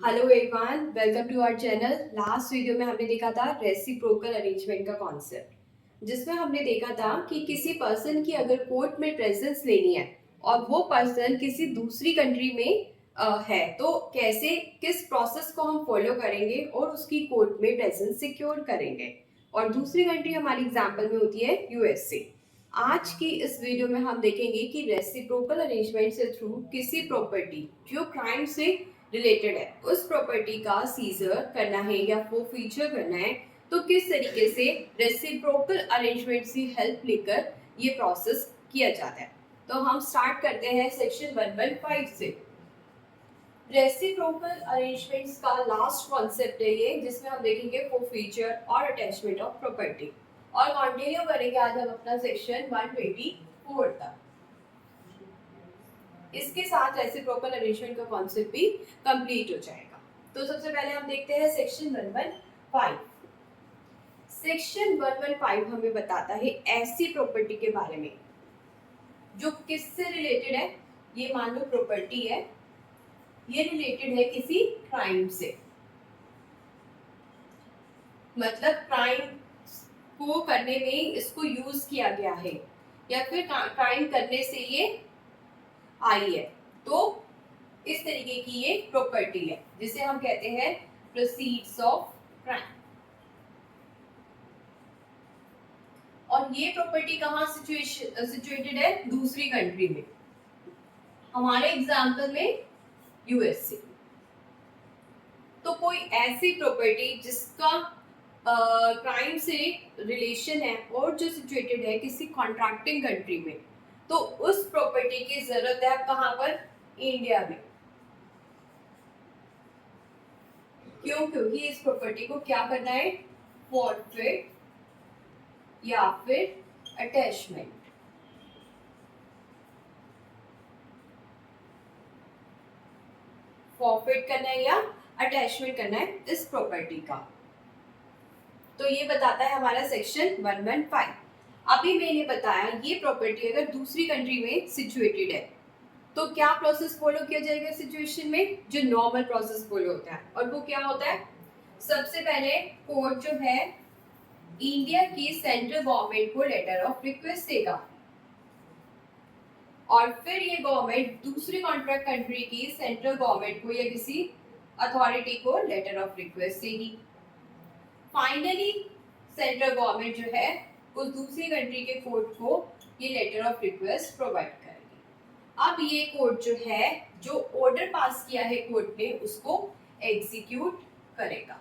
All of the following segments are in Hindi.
Hello everyone, welcome to our channel. Last video में हमने देखा था रेसिप्रोकल अरेंजमेंट का कॉन्सेप्ट, जिसमें हमने देखा था कि किसी पर्सन की अगर कोर्ट में प्रेजेंस लेनी है और वो पर्सन किसी दूसरी कंट्री में है, तो कैसे किस प्रोसेस को हम फॉलो करेंगे और उसकी कोर्ट में प्रेजेंस सिक्योर करेंगे। और दूसरी कंट्री हमारी एग्जाम्पल में होती है यूएसए। आज की इस वीडियो में हम देखेंगे कि रेसिप्रोकल अरेंजमेंट से थ्रू किसी प्रॉपर्टी जो क्राइम से रिलेटेड है उस प्रॉपर्टी का सीजर करना है या वो फीचर करना है, तो किस तरीके से रेसिप्रोकल अरेंजमेंट की हेल्प लेकर ये प्रोसेस किया जाता है। तो हम स्टार्ट करते हैं सेक्शन 115 से। रेसिप्रोकल अरेंजमेंट्स का लास्ट कॉन्सेप्ट है ये, जिसमें हम देखेंगे फॉर फीचर और अटैचमेंट ऑफ प्रॉपर्टी, और कंटिन्यू करेंगे आज हम अपना सेक्शन 124 तक। इसके साथ रेसिप्रोकल अरेंजमेंट का कॉन्सेप्ट भी कंप्लीट हो जाएगा। तो सबसे पहले हम देखते हैं सेक्शन 115। सेक्शन 115 हमें बताता है ऐसी प्रॉपर्टी के बारे में जो किससे रिलेटेड है। ये मान लो प्रॉपर्टी है, ये रिलेटेड है किसी क्राइम से, मतलब क्राइम को करने में इसको यूज किया गया है या फिर क्राइम करने से ये आई है, तो इस तरीके की ये प्रॉपर्टी है जिसे हम कहते हैं प्रोसीड्स ऑफ क्राइम। और ये प्रॉपर्टी कहाँ सिचुएटेड है? दूसरी कंट्री में, हमारे एग्जाम्पल में यूएसए। तो कोई ऐसी प्रॉपर्टी जिसका क्राइम से रिलेशन है और जो सिचुएटेड है किसी कॉन्ट्रैक्टिंग कंट्री में, तो उस प्रॉपर्टी की जरूरत है कहाँ पर? इंडिया में। क्यों? क्योंकि इस प्रॉपर्टी को क्या करना है? फॉरफिट या फिर अटैचमेंट। फॉरफिट करना है या अटैचमेंट करना है इस प्रॉपर्टी का। तो ये बताता है हमारा सेक्शन 115। अभी मैंने बताया ये प्रॉपर्टी अगर दूसरी कंट्री में सिचुएटेड है तो क्या प्रोसेस फॉलो किया जाएगा सिचुएशन में? जो नॉर्मल प्रोसेस फॉलो होता है, और वो क्या होता है? सबसे पहले कोर्ट जो है इंडिया की सेंट्रल गवर्नमेंट को लेटर ऑफ रिक्वेस्ट देगा, और फिर ये गवर्नमेंट दूसरी कॉन्ट्रैक्ट कंट्री की सेंट्रल गवर्नमेंट को या किसी अथॉरिटी को लेटर ऑफ रिक्वेस्ट देगी। फाइनली सेंट्रल गवर्नमेंट जो है उस दूसरी कंट्री के कोर्ट को ये लेटर ऑफ रिक्वेस्ट प्रोवाइड करेगी। अब ये कोर्ट जो है, जो ऑर्डर पास किया है कोर्ट ने, उसको एग्जीक्यूट करेगा।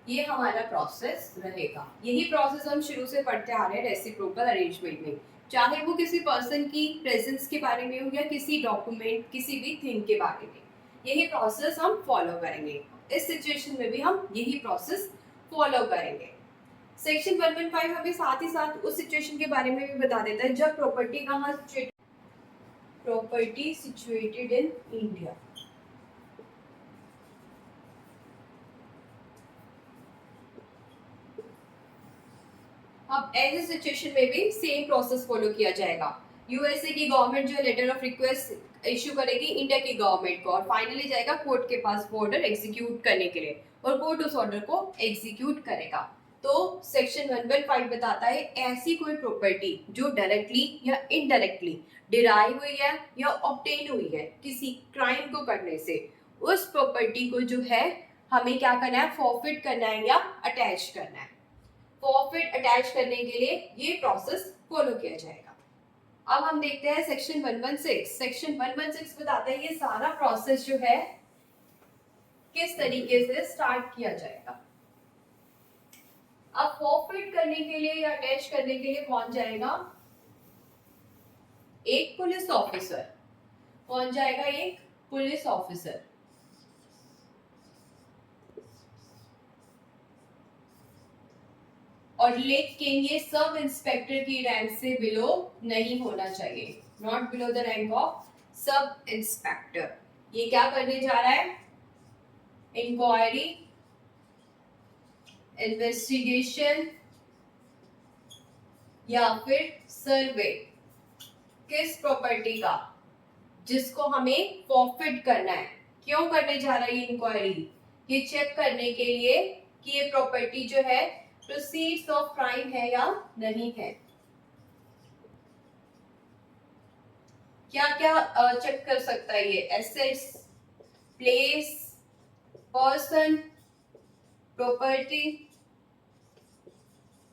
ये हमारा प्रोसेस रहेगा। यही प्रोसेस हम शुरू से पढ़ते आ रहे हैं रेसिप्रोकल अरेंजमेंट में, चाहे वो किसी पर्सन की प्रेजेंस के बारे में हो या किसी डॉक्यूमेंट, किसी भी थिंग के बारे में। यही प्रोसेस हम फॉलो करेंगे। इस सिचुएशन में भी हम यही प्रोसेस फॉलो करेंगे। सेक्शन 115 हमें साथ ही साथ उस सिचुएशन के बारे में भी बता देता है जब प्रॉपर्टी कहाँ situated, property situated in India. अब ऐसे सिचुएशन में भी सेम प्रोसेस फॉलो किया जाएगा। यूएसए की गवर्नमेंट जो लेटर ऑफ रिक्वेस्ट इश्यू करेगी इंडिया की गवर्नमेंट को, और फाइनली जाएगा कोर्ट के पास वो ऑर्डर एग्जीक्यूट करने के लिए, और कोर्ट उस ऑर्डर को एग्जीक्यूट करेगा। तो सेक्शन 115 बताता है ऐसी कोई प्रॉपर्टी जो डायरेक्टली या इनडायरेक्टली डिराइव हुई है या ऑब्टेन हुई है किसी क्राइम को करने से, उस प्रॉपर्टी को जो है हमें क्या करना है? फॉरफिट करना है या अटैच करना है। फॉरफिट अटैच करने के लिए ये प्रोसेस फॉलो किया जाएगा। अब हम देखते हैं सेक्शन 116। सेक्शन 116 बताता है ये सारा प्रोसेस जो है किस तरीके से स्टार्ट किया जाएगा। अब फॉरफिट करने के लिए या अटैच करने के लिए कौन जाएगा? एक पुलिस ऑफिसर। कौन जाएगा? एक पुलिस ऑफिसर। और लेकिन ये सब इंस्पेक्टर की रैंक से बिलो नहीं होना चाहिए, not below the rank of sub inspector. ये क्या करने जा रहा है? इंक्वायरी, इन्वेस्टिगेशन या फिर सर्वे किस प्रॉपर्टी का? जिसको हमें फॉरफिट करना है। क्यों करने जा रहा है ये इंक्वायरी? ये चेक करने के लिए कि ये प्रॉपर्टी जो है प्रोसीड्स ऑफ क्राइम है या नहीं है। क्या क्या चेक कर सकता है ये? Assets, place, person, property,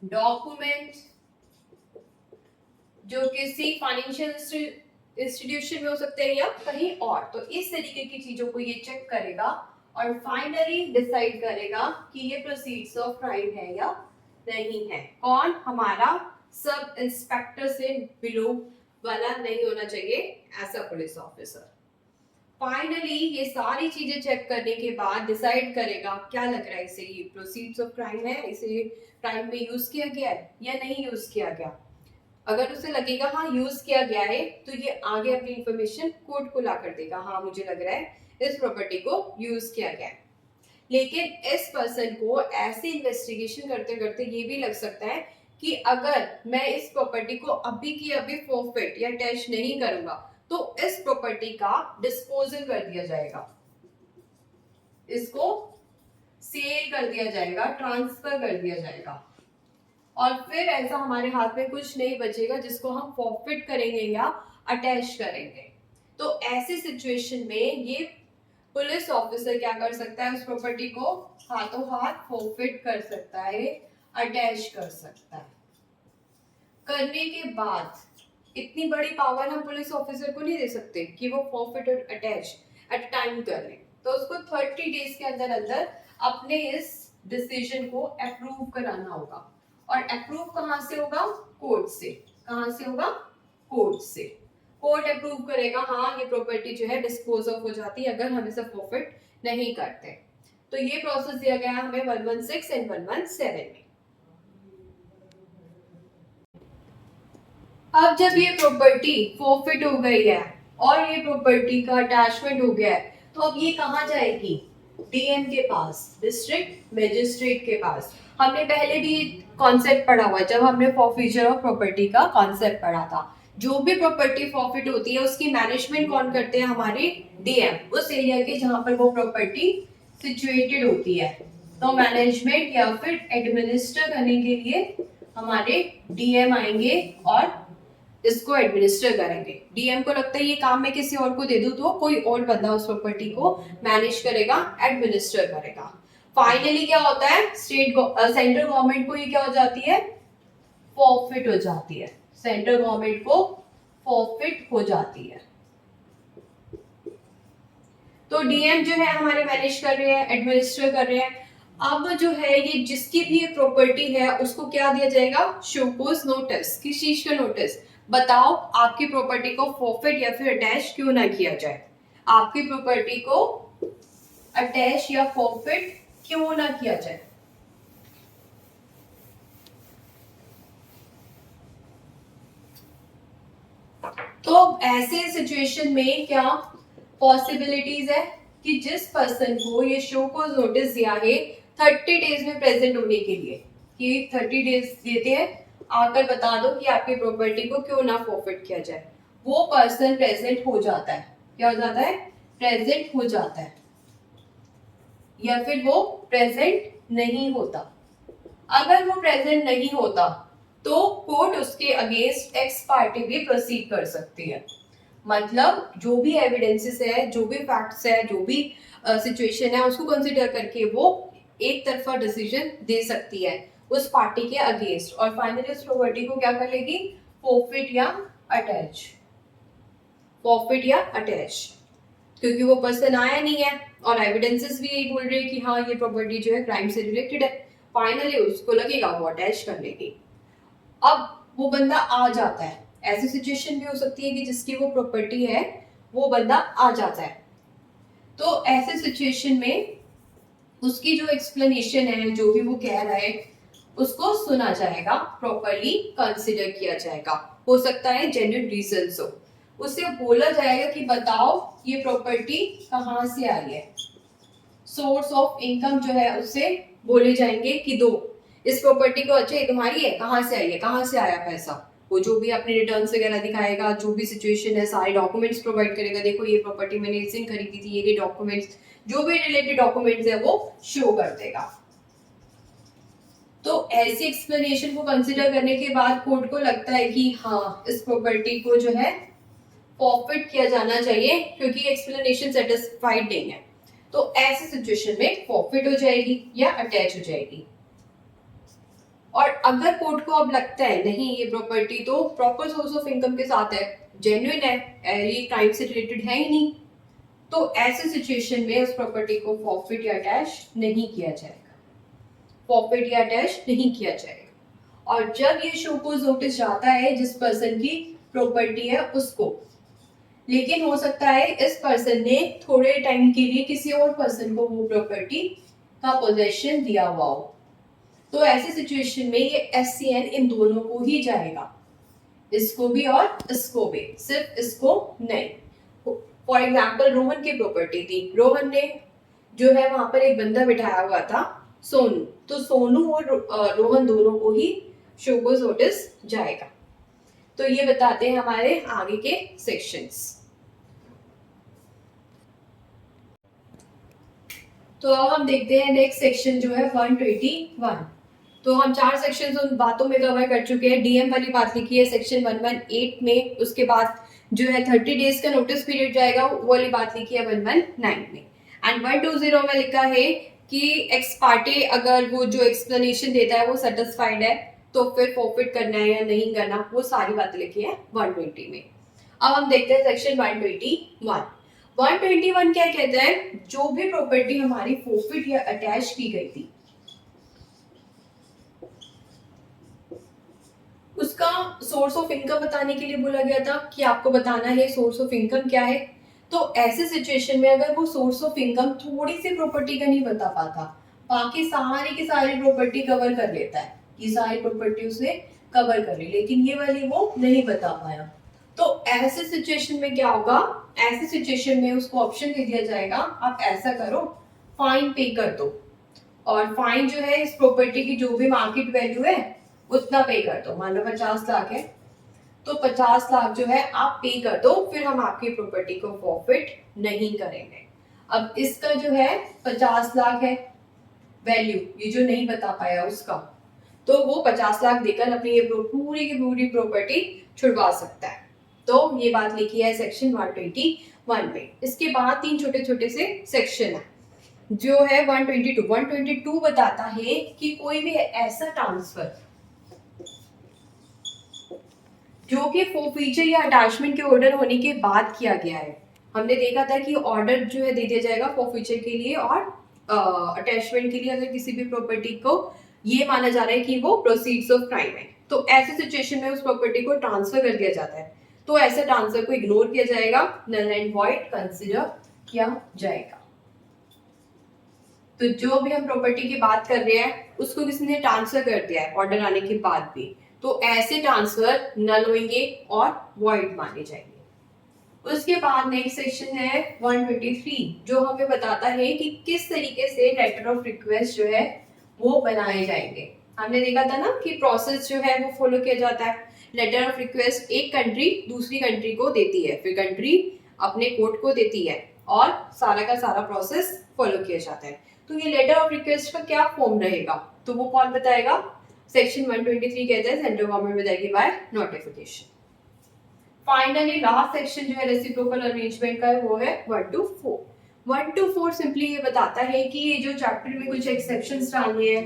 document, जो किसी फाइनेंशियल इंस्टीट्यूशन में हो सकते हैं या कहीं और। तो इस तरीके की चीजों को ये चेक करेगा और फाइनली डिसाइड करेगा कि ये प्रोसीड्स ऑफ क्राइम है या नहीं है। कौन? हमारा सब इंस्पेक्टर से बिलो वाला नहीं होना चाहिए, ऐसा पुलिस ऑफिसर। फाइनली ये सारी चीजें चेक करने के बाद डिसाइड करेगा क्या लग रहा है इसे, ये प्रोसीड्स ऑफ क्राइम है, इसे क्राइम में यूज किया गया है या नहीं यूज किया गया। अगर उसे लगेगा हाँ यूज किया गया है तो ये आगे अपनी इंफॉर्मेशन कोर्ट को ला कर देगा, हाँ मुझे लग रहा है इस प्रॉपर्टी को यूज किया गया है। लेकिन इस पर्सन को ऐसे इन्वेस्टिगेशन करते करते ये भी लग सकता है कि अगर मैं इस प्रॉपर्टी को अभी की अभी फॉरफिट या अटैच नहीं करूंगा तो इस प्रॉपर्टी का डिस्पोजल कर दिया जाएगा, इसको सेल कर दिया जाएगा, ट्रांसफर कर दिया जाएगा और फिर ऐसा हमारे हाथ में कुछ नहीं बचेगा जिसको हम फॉरफिट करेंगे या अटैच करेंगे। तो ऐसी सिचुएशन में ये पुलिस ऑफिसर क्या कर सकता है? उस प्रॉपर्टी को हाथों हाथ फॉरफिट कर सकता है, अटैच कर सकता है। करने के बाद इतनी बड़ी पावर हम पुलिस ऑफिसर को नहीं दे सकते कि वो फॉरफिट और अटैच एट टाइम कर ले। तो उसको 30 डेज के अंदर अंदर अपने इस डिसीजन को अप्रूव कराना होगा। और अप्रूव कहाँ से होगा? कोर्ट से। कहाँ से होगा? कोर्ट से। कोर्ट अप्रूव करेगा, हाँ ये प्रॉपर्टी जो है डिस्पोज ऑफ हो जाती है अगर हम इसे फॉरफिट नहीं करते। तो ये प्रोसेस दिया गया हमें 116 एंड 117 में। अब जब ये प्रॉपर्टी फॉरफिट हो गई है और ये प्रॉपर्टी का अटैचमेंट हो गया है तो अब ये कहाँ जाएगी? डीएम के पास, डिस्ट्रिक्ट मजिस्ट्रेट के पास। हमने पहले भी कॉन्सेप्ट पढ़ा हुआ है जब हमने फॉरफिचर ऑफ प्रॉपर्टी का कॉन्सेप्ट पढ़ा था। जो भी प्रॉपर्टी फॉरफिट होती है उसकी मैनेजमेंट कौन करते हैं? हमारे डीएम, उस एरिया के जहां पर वो प्रॉपर्टी सिचुएटेड होती है। तो मैनेजमेंट या फिर एडमिनिस्टर करने के लिए हमारे डीएम आएंगे और इसको एडमिनिस्टर करेंगे। डीएम को लगता है ये काम मैं किसी और को दे दूं तो कोई और बंदा उस प्रॉपर्टी को मैनेज करेगा, एडमिनिस्टर करेगा। फाइनली क्या होता है? सेंट्रल गवर्नमेंट को ये क्या हो जाती है? फॉरफिट हो जाती है। सेंट्रल गवर्नमेंट को फॉरफिट हो जाती है। तो डीएम जो है हमारे मैनेज कर रहे हैं, एडमिनिस्टर कर रहे हैं। अब जो है ये जिसकी भी ये प्रॉपर्टी है उसको क्या दिया जाएगा? Show cause notice. किस चीज का नोटिस? बताओ आपकी प्रॉपर्टी को फॉरफिट या फिर अटैच क्यों ना किया जाए। आपकी प्रॉपर्टी को अटैच या फॉरफिट क्यों ना किया जाए। तो ऐसे सिचुएशन में क्या पॉसिबिलिटीज है कि जिस पर्सन को ये शो को नोटिस दिया है 30 डेज में प्रेजेंट होने के लिए, कि 30 डेज देते हैं आकर बता दो कि आपकी प्रॉपर्टी को क्यों ना फॉरफिट किया जाए, वो पर्सन प्रेजेंट हो जाता है। क्या हो जाता है? प्रेजेंट हो जाता है। या फिर वो प्रेजेंट नहीं होता। अगर वो प्रेजेंट नहीं होता तो कोर्ट उसके अगेंस्ट एक्स पार्टी भी प्रोसीड कर सकती है। मतलब जो भी एविडेंसेस है, जो भी फैक्ट्स है, जो भी सिचुएशन है उसको कंसीडर करके वो एक तरफा डिसीजन दे सकती है उस पार्टी के अगेंस्ट और फाइनली उस प्रॉपर्टी को क्या कर लेगी? फॉरफिट या अटैच। फॉरफिट या अटैच, क्योंकि वो पर्सन आया नहीं है और एविडेंसेस भी यही बोल रहे हैं कि हाँ ये प्रॉपर्टी जो है क्राइम से रिलेटेड है। फाइनली उसको लगेगा वो अटैच कर लेगी। अब वो बंदा आ जाता है। ऐसी सिचुएशन भी हो सकती है कि जिसकी वो प्रॉपर्टी है वो बंदा आ जाता है। तो ऐसे सिचुएशन में उसकी जो एक्सप्लेनेशन है, जो भी वो कह रहा है उसको सुना जाएगा, प्रॉपर्ली कंसिडर किया जाएगा। हो सकता है जेन्युइन रीजंस हो। उससे बोला जाएगा कि बताओ ये प्रॉपर्टी कहाँ से आई है। सोर्स ऑफ इनकम जो है उससे बोले जाएंगे कि दो इस प्रॉपर्टी को, अच्छा ये तुम्हारी है, कहाँ से आई है, कहाँ से आया पैसा, वो जो भी अपने रिटर्न्स वगैरह दिखाएगा, जो भी सिचुएशन है सारे डॉक्यूमेंट्स प्रोवाइड करेगा, देखो ये प्रॉपर्टी मैंने इस दिन खरीदी थी, ये डॉक्यूमेंट्स, जो भी रिलेटेड डॉक्यूमेंट्स है वो शो कर देगा। तो ऐसी एक्सप्लेनेशन को कंसिडर करने के बाद कोर्ट को लगता है कि हाँ इस प्रॉपर्टी को जो है फॉरफिट किया जाना चाहिए क्योंकि एक्सप्लेनेशन सेटिस्फाइड नहीं है, तो ऐसी सिचुएशन में फॉरफिट हो जाएगी या अटैच हो जाएगी। और अगर कोर्ट को अब लगता है नहीं ये प्रॉपर्टी तो प्रॉपर सोर्स ऑफ इनकम के साथ है, जेन्युइन है, ये क्राइम से रिलेटेड है ही नहीं, तो ऐसे सिचुएशन में उस प्रॉपर्टी को फॉरफिट या अटैच नहीं किया जाएगा, फॉरफिट या अटैच नहीं किया जाएगा। और जब ये शो कोज नोटिस जाता है जिस पर्सन की प्रॉपर्टी है उसको, लेकिन हो सकता है इस पर्सन ने थोड़े टाइम के लिए किसी और पर्सन को वो प्रॉपर्टी का पोजेशन दिया हुआ हो, तो ऐसी सिचुएशन में ये SCN इन दोनों को ही जाएगा, इसको भी और इसको भी, सिर्फ इसको नहीं। फॉर एग्जाम्पल रोहन की प्रॉपर्टी थी, रोहन ने जो है वहां पर एक बंदा बिठाया हुआ था सोनू, तो सोनू और रोहन दोनों को ही शो कोज नोटिस जाएगा। तो ये बताते हैं हमारे आगे के सेक्शंस। तो अब हम देखते हैं नेक्स्ट सेक्शन जो है 121। तो हम 4 सेक्शन उन बातों में कवर कर चुके हैं। डीएम वाली बात लिखी है सेक्शन 118 में, उसके बाद जो है 30 डेज का नोटिस पीरियड जाएगा, वो वाली बात लिखी है 119 में। एंड 120 में लिखा है कि एक्स पार्टी अगर वो जो एक्सप्लेनेशन देता है वो सेटिस्फाइड है तो फिर फॉरफिट करना है या नहीं करना, वो सारी बातें लिखी है 120 में। अब हम देखते हैं सेक्शन 121। 121 क्या कहता है, जो भी प्रॉपर्टी हमारी फॉरफिट या अटैच की गई थी उसका सोर्स ऑफ इनकम बताने के लिए बोला गया था कि आपको बताना है सोर्स ऑफ इनकम क्या है। तो ऐसे सिचुएशन में अगर वो सोर्स ऑफ इनकम थोड़ी सी प्रॉपर्टी का नहीं बता पाता, बाकी सारी की सारी प्रॉपर्टी कवर कर लेता है, ये सारी प्रॉपर्टी उसने कवर कर ली, लेकिन ये वाली वो नहीं बता पाया, तो ऐसे सिचुएशन में क्या होगा, ऐसे सिचुएशन में उसको ऑप्शन दे दिया जाएगा आप ऐसा करो फाइन पे कर दो, और फाइन जो है इस प्रॉपर्टी की जो भी मार्केट वैल्यू है उतना पे कर दो। मान लो 50 लाख है तो 50 लाख जो है आप पे कर दो, फिर हम आपकी प्रॉपर्टी को फॉरफिट नहीं करेंगे। अब इसका जो है 50 लाख है वैल्यू, ये जो नहीं बता पाया उसका, तो वो 50 लाख देकर अपनी ये पूरी की पूरी प्रॉपर्टी छुड़वा सकता है। तो ये बात लिखी है सेक्शन 121 में। इसके बाद 3 छोटे छोटे से सेक्शन है जो है 122 बताता है कि कोई भी ऐसा ट्रांसफर जो कि फॉरफीचर या अटैचमेंट के ऑर्डर होने के बाद किया गया है। हमने देखा था कि ऑर्डर जो है दे दिया जाएगा फॉरफीचर के लिए और अटैचमेंट के लिए अगर किसी भी प्रॉपर्टी को ये माना जा रहा है कि वो प्रोसीड्स ऑफ क्राइम है, तो ऐसे सिचुएशन में उस प्रॉपर्टी को ट्रांसफर कर दिया जाता है, तो ऐसे ट्रांसफर को इग्नोर किया जाएगा, नल एंड वॉइड कंसिडर किया जाएगा। तो जो भी हम प्रॉपर्टी की बात कर रहे हैं उसको किसी ने ट्रांसफर कर दिया है ऑर्डर आने के बाद भी, तो ऐसे ट्रांसफर नल होंगे और वॉइड माने जाएंगे। उसके बाद नेक्स्ट सेक्शन है 123 जो हमें बताता है कि किस तरीके से लेटर ऑफ रिक्वेस्ट जो है वो बनाए जाएंगे। हमने देखा था ना कि प्रोसेस जो है वो फॉलो किया जाता है। लेटर ऑफ रिक्वेस्ट एक कंट्री दूसरी कंट्री को देती है, फिर कंट्री अपने कोर्ट को देती है और सारा का सारा प्रोसेस फॉलो किया जाता है। तो ये लेटर ऑफ रिक्वेस्ट का क्या फॉर्म रहेगा, तो वो कौन बताएगा, सेक्शन 123 कहता है सेंट्रल गवर्नमेंट बताएगी by notification. Finally last section जो है रेसिप्रोकल अरेंजमेंट का है वो है 124। 124 सिंपली ये बताता है कि ये जो चैप्टर में कुछ एक्सेप्शंस डालने हैं,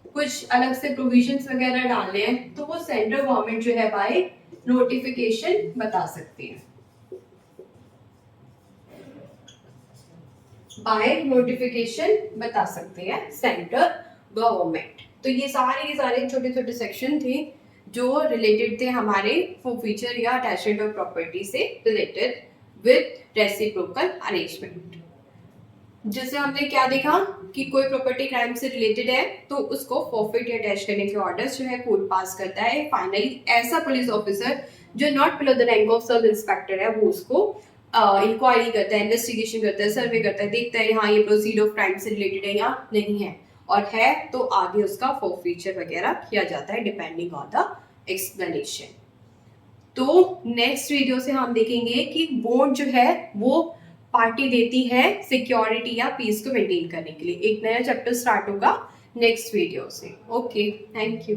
कुछ अलग से प्रोविजंस वगैरह डालने हैं, तो वो सेंट्रल गवर्नमेंट जो है बाय नोटिफिकेशन बता सकती है, बाय नोटिफिकेशन बता सकते हैं सेंट्रल गवर्नमेंट। तो ये सारे के सारे छोटे छोटे सेक्शन थे जो रिलेटेड थे हमारे फॉरफीचर या अटैचमेंट ऑफ प्रॉपर्टी से रिलेटेड विद रेसिप्रोकल अरेंजमेंट। जैसे हमने क्या देखा कि कोई प्रॉपर्टी क्राइम से रिलेटेड है तो उसको फॉरफिट या अटैच करने के ऑर्डर्स जो है कोर्ट पास करता है। फाइनली ऐसा पुलिस ऑफिसर जो not below the rank of sub inspector है वो उसको इंक्वायरी करता है, इन्वेस्टिगेशन करता है, सर्वे करता है, देखता है हाँ ये प्रोसीड ऑफ क्राइम से रिलेटेड है या नहीं है, और है तो आगे उसका फॉरफीचर वगैरह किया जाता है डिपेंडिंग ऑन द एक्सप्लेनेशन। तो नेक्स्ट वीडियो से हम देखेंगे कि बॉन्ड जो है वो पार्टी देती है सिक्योरिटी या पीस को मेंटेन करने के लिए। एक नया चैप्टर स्टार्ट होगा नेक्स्ट वीडियो से। Okay, thank you.